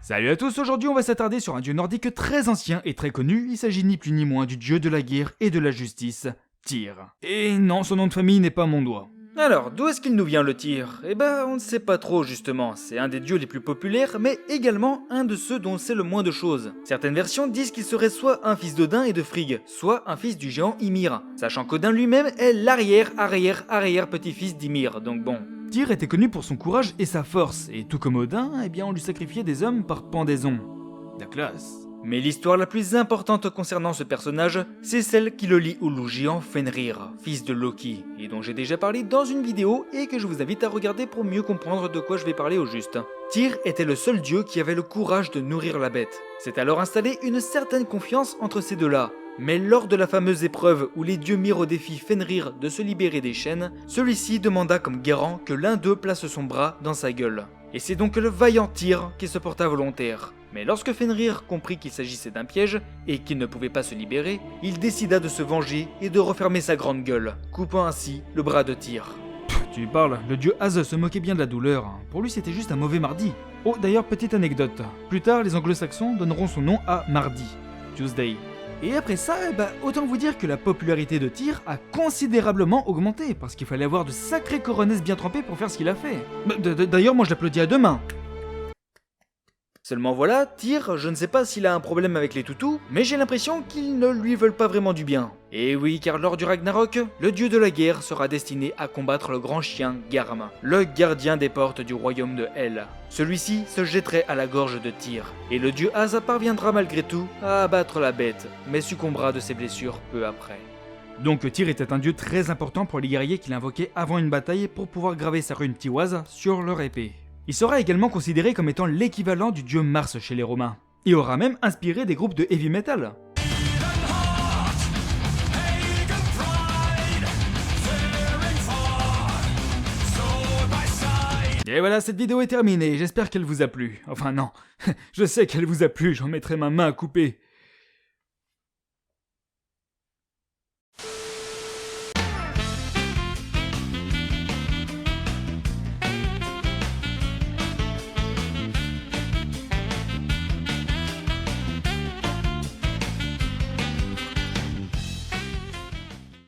Salut à tous, aujourd'hui on va s'attarder sur un dieu nordique très ancien et très connu, il s'agit ni plus ni moins du dieu de la guerre et de la justice, Tyr. Et non, son nom de famille n'est pas mon doigt. Alors, d'où est-ce qu'il nous vient le Tyr? Eh ben, on ne sait pas trop justement, c'est un des dieux les plus populaires, mais également un de ceux dont on sait le moins de choses. Certaines versions disent qu'il serait soit un fils d'Odin et de Frigg, soit un fils du géant Ymir, sachant qu'Odin lui-même est l'arrière-petit-fils d'Ymir, donc bon. Tyr était connu pour son courage et sa force, et tout comme Odin, eh bien on lui sacrifiait des hommes par pendaison. La classe. Mais l'histoire la plus importante concernant ce personnage, c'est celle qui le lie au loup géant Fenrir, fils de Loki, et dont j'ai déjà parlé dans une vidéo et que je vous invite à regarder pour mieux comprendre de quoi je vais parler au juste. Tyr était le seul dieu qui avait le courage de nourrir la bête. C'est alors installé une certaine confiance entre ces deux-là. Mais lors de la fameuse épreuve où les dieux mirent au défi Fenrir de se libérer des chaînes, celui-ci demanda comme garant que l'un d'eux place son bras dans sa gueule. Et c'est donc le vaillant Tyr qui se porta volontaire. Mais lorsque Fenrir comprit qu'il s'agissait d'un piège et qu'il ne pouvait pas se libérer, il décida de se venger et de refermer sa grande gueule, coupant ainsi le bras de Tyr. Tu lui parles, le dieu Az se moquait bien de la douleur. Pour lui c'était juste un mauvais mardi. Oh d'ailleurs petite anecdote, plus tard les anglo-saxons donneront son nom à mardi, Tuesday. Et après ça, autant vous dire que la popularité de Tyr a considérablement augmenté, parce qu'il fallait avoir de sacrées coronesses bien trempées pour faire ce qu'il a fait. D'ailleurs, moi je l'applaudis à deux mains. Seulement voilà, Tyr, je ne sais pas s'il a un problème avec les toutous, mais j'ai l'impression qu'ils ne lui veulent pas vraiment du bien. Et oui, car lors du Ragnarok, le dieu de la guerre sera destiné à combattre le grand chien Garm, le gardien des portes du royaume de Hel. Celui-ci se jetterait à la gorge de Tyr, et le dieu Az parviendra malgré tout à abattre la bête, mais succombera de ses blessures peu après. Donc Tyr était un dieu très important pour les guerriers qu'il invoquait avant une bataille pour pouvoir graver sa rune Tiwaz sur leur épée. Il sera également considéré comme étant l'équivalent du dieu Mars chez les Romains, et aura même inspiré des groupes de heavy metal. Et voilà, cette vidéo est terminée, j'espère qu'elle vous a plu. Enfin non, je sais qu'elle vous a plu, j'en mettrai ma main à couper.